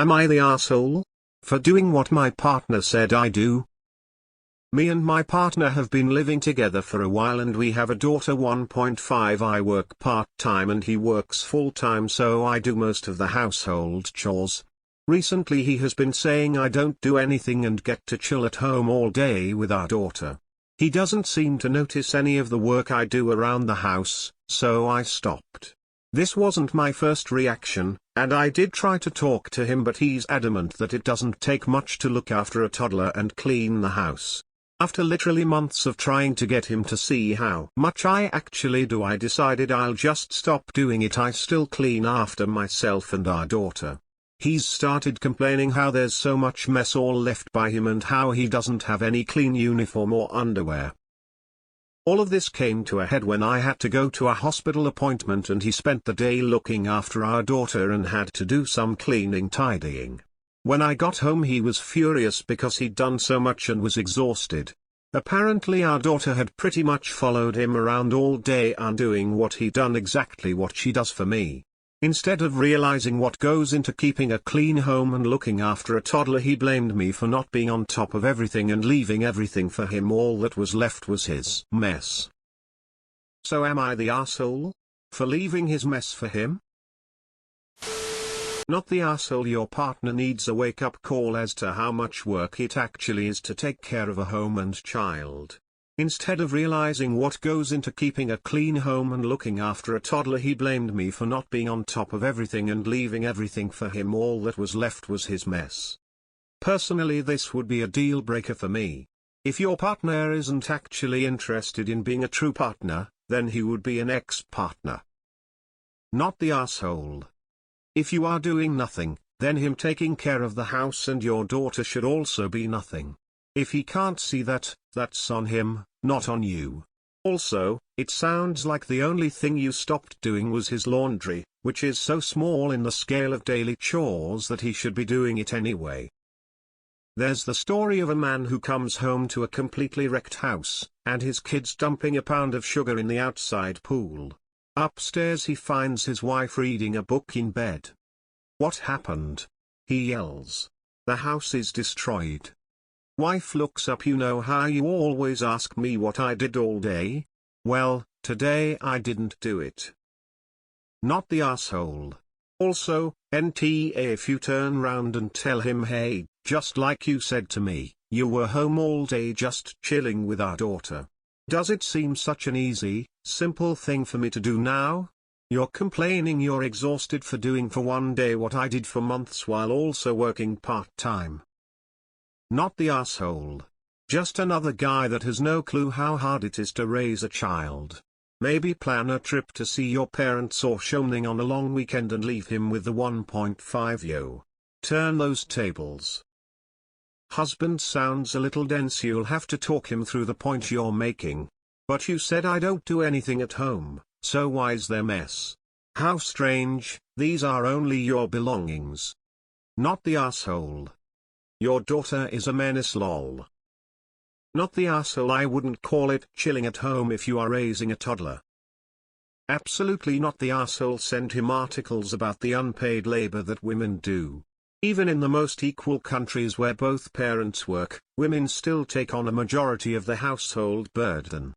Am I the arsehole? For doing what my partner said I do? Me and my partner have been living together for a while and we have a daughter 1.5. I work part-time and he works full-time, so I do most of the household chores. Recently he has been saying I don't do anything and get to chill at home all day with our daughter. He doesn't seem to notice any of the work I do around the house, so I stopped. This wasn't my first reaction, and I did try to talk to him, but he's adamant that it doesn't take much to look after a toddler and clean the house. After literally months of trying to get him to see how much I actually do, I decided I'll just stop doing it. I still clean after myself and our daughter. He's started complaining how there's so much mess all left by him and how he doesn't have any clean uniform or underwear. All of this came to a head when I had to go to a hospital appointment and he spent the day looking after our daughter and had to do some cleaning, tidying. When I got home he was furious because he'd done so much and was exhausted. Apparently our daughter had pretty much followed him around all day undoing what he'd done, exactly what she does for me. Instead of realizing what goes into keeping a clean home and looking after a toddler, he blamed me for not being on top of everything and leaving everything for him. All that was left was his mess. So am I the arsehole? For leaving his mess for him? Not the arsehole. Your partner needs a wake-up call as to how much work it actually is to take care of a home and child. Instead of realizing what goes into keeping a clean home and looking after a toddler, he blamed me for not being on top of everything and leaving everything for him. All that was left was his mess. Personally, this would be a deal breaker for me. If your partner isn't actually interested in being a true partner, then he would be an ex-partner. Not the arsehole. If you are doing nothing, then him taking care of the house and your daughter should also be nothing. If he can't see that, that's on him, not on you. Also, it sounds like the only thing you stopped doing was his laundry, which is so small in the scale of daily chores that he should be doing it anyway. There's the story of a man who comes home to a completely wrecked house, and his kids dumping a pound of sugar in the outside pool. Upstairs he finds his wife reading a book in bed. What happened? He yells. The house is destroyed. Wife looks up. You know how you always ask me what I did all day? Well, today I didn't do it. Not the arsehole. Also, NTA, if you turn round and tell him, hey, just like you said to me, you were home all day just chilling with our daughter. Does it seem such an easy, simple thing for me to do now? You're complaining you're exhausted for doing for one day what I did for months while also working part-time. Not the arsehole. Just another guy that has no clue how hard it is to raise a child. Maybe plan a trip to see your parents or something on a long weekend and leave him with the 1.5. Yo. Turn those tables. Husband sounds a little dense. You'll have to talk him through the point you're making. But you said I don't do anything at home, so why's their mess? How strange, these are only your belongings. Not the arsehole. Your daughter is a menace, lol. Not the arsehole. I wouldn't call it chilling at home if you are raising a toddler. Absolutely not the arsehole. Send him articles about the unpaid labor that women do. Even in the most equal countries where both parents work, women still take on a majority of the household burden.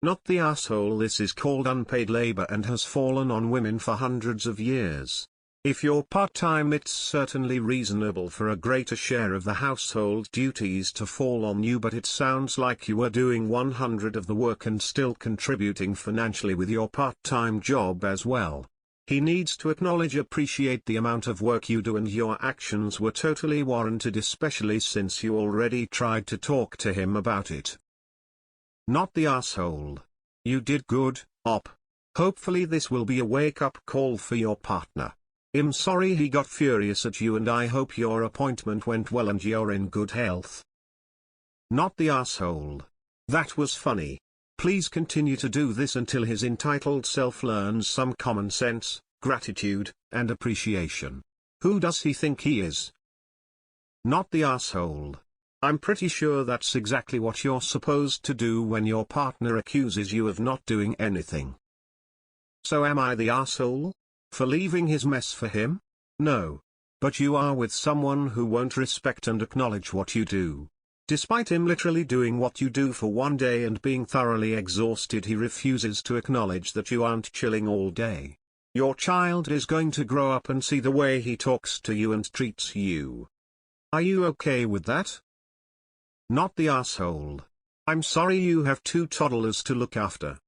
Not the arsehole. This is called unpaid labor and has fallen on women for hundreds of years. If you're part-time, it's certainly reasonable for a greater share of the household duties to fall on you, but it sounds like you are doing 100 of the work and still contributing financially with your part-time job as well. He needs to appreciate the amount of work you do, and your actions were totally warranted, especially since you already tried to talk to him about it. Not the arsehole. You did good, op. Hopefully this will be a wake-up call for your partner. I'm sorry he got furious at you, and I hope your appointment went well and you're in good health. Not the arsehole. That was funny. Please continue to do this until his entitled self learns some common sense, gratitude, and appreciation. Who does he think he is? Not the arsehole. I'm pretty sure that's exactly what you're supposed to do when your partner accuses you of not doing anything. So am I the arsehole? For leaving his mess for him? No. but you are with someone who won't respect and acknowledge what you do. Despite him literally doing what you do for one day and being thoroughly exhausted, he refuses to acknowledge that you aren't chilling all day. Your child is going to grow up and see the way he talks to you and treats you. Are you okay with that? Not the asshole. I'm sorry you have 2 toddlers to look after.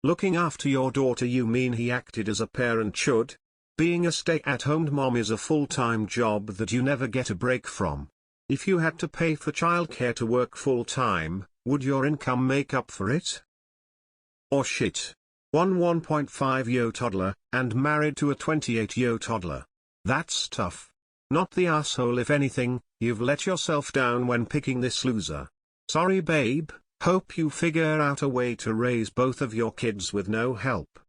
Looking after your daughter, you mean he acted as a parent should? Being a stay-at-home mom is a full-time job that you never get a break from. If you had to pay for childcare to work full-time, would your income make up for it? Or shit. 1.5-year toddler, and married to a 28-year toddler. That's tough. Not the asshole. If anything, you've let yourself down when picking this loser. Sorry babe, hope you figure out a way to raise both of your kids with no help.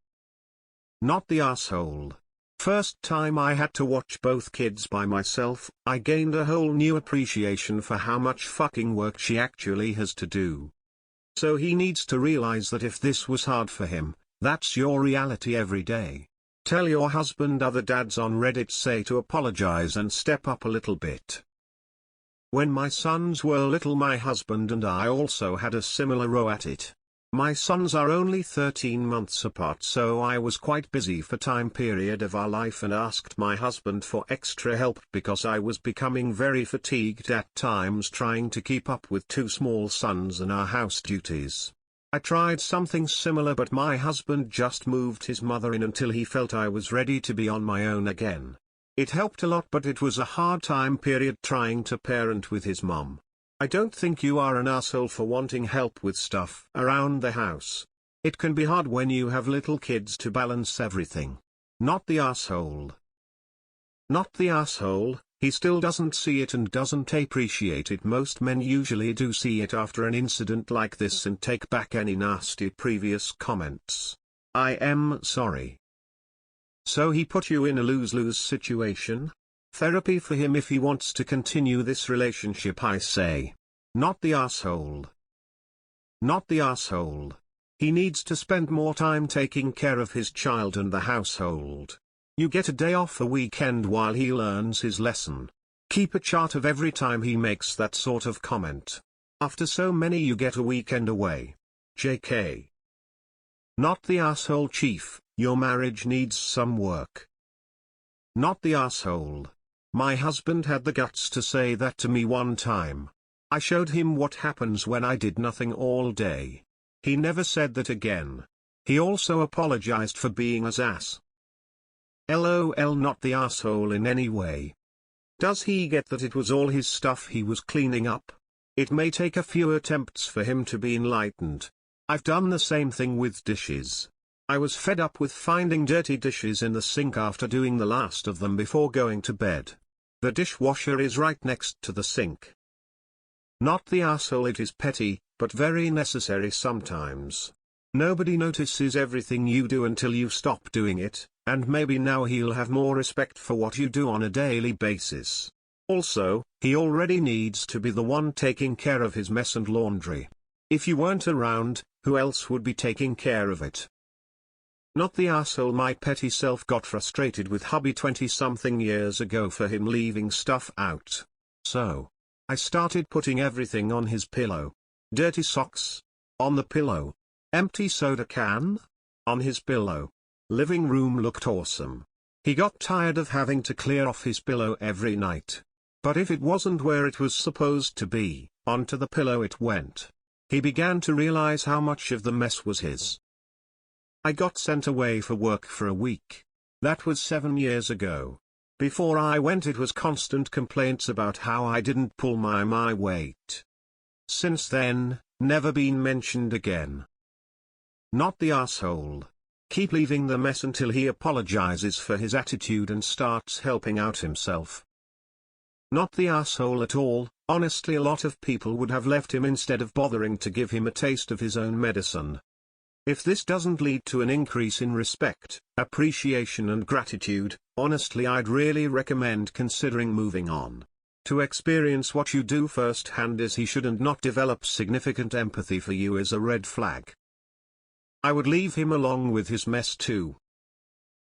Not the asshole. First time I had to watch both kids by myself, I gained a whole new appreciation for how much fucking work she actually has to do. So he needs to realize that if this was hard for him, that's your reality every day. Tell your husband other dads on Reddit say to apologize and step up a little bit. When my sons were little, my husband and I also had a similar row at it. My sons are only 13 months apart, so I was quite busy for time period of our life and asked my husband for extra help because I was becoming very fatigued at times trying to keep up with 2 small sons and our house duties. I tried something similar, but my husband just moved his mother in until he felt I was ready to be on my own again. It helped a lot, but it was a hard time period trying to parent with his mom. I don't think you are an asshole for wanting help with stuff around the house. It can be hard when you have little kids to balance everything. Not the asshole. Not the asshole. He still doesn't see it and doesn't appreciate it. Most men usually do see it after an incident like this and take back any nasty previous comments. I am sorry. So he put you in a lose-lose situation? Therapy for him if he wants to continue this relationship, I say. Not the asshole. Not the asshole. He needs to spend more time taking care of his child and the household. You get a day off a weekend while he learns his lesson. Keep a chart of every time he makes that sort of comment. After so many you get a weekend away. JK. Not the asshole chief, your marriage needs some work. Not the asshole. My husband had the guts to say that to me one time. I showed him what happens when I did nothing all day. He never said that again. He also apologized for being an ass. LOL. Not the asshole in any way. Does he get that it was all his stuff he was cleaning up? It may take a few attempts for him to be enlightened. I've done the same thing with dishes. I was fed up with finding dirty dishes in the sink after doing the last of them before going to bed. The dishwasher is right next to the sink. Not the asshole. It is petty, but very necessary sometimes. Nobody notices everything you do until you stop doing it, and maybe now he'll have more respect for what you do on a daily basis. Also, he already needs to be the one taking care of his mess and laundry. If you weren't around, who else would be taking care of it? Not the asshole. My petty self got frustrated with hubby 20-something years ago for him leaving stuff out. So, I started putting everything on his pillow. Dirty socks? On the pillow. Empty soda can? On his pillow. Living room looked awesome. He got tired of having to clear off his pillow every night. But if it wasn't where it was supposed to be, onto the pillow it went. He began to realize how much of the mess was his. I got sent away for work for a week. That was 7 years ago. Before I went it was constant complaints about how I didn't pull my weight. Since then, never been mentioned again. Not the asshole. Keep leaving the mess until he apologizes for his attitude and starts helping out himself. Not the asshole at all. Honestly, a lot of people would have left him instead of bothering to give him a taste of his own medicine. If this doesn't lead to an increase in respect, appreciation and gratitude, honestly I'd really recommend considering moving on. To experience what you do firsthand is he should and not develop significant empathy for you is a red flag. I would leave him along with his mess too.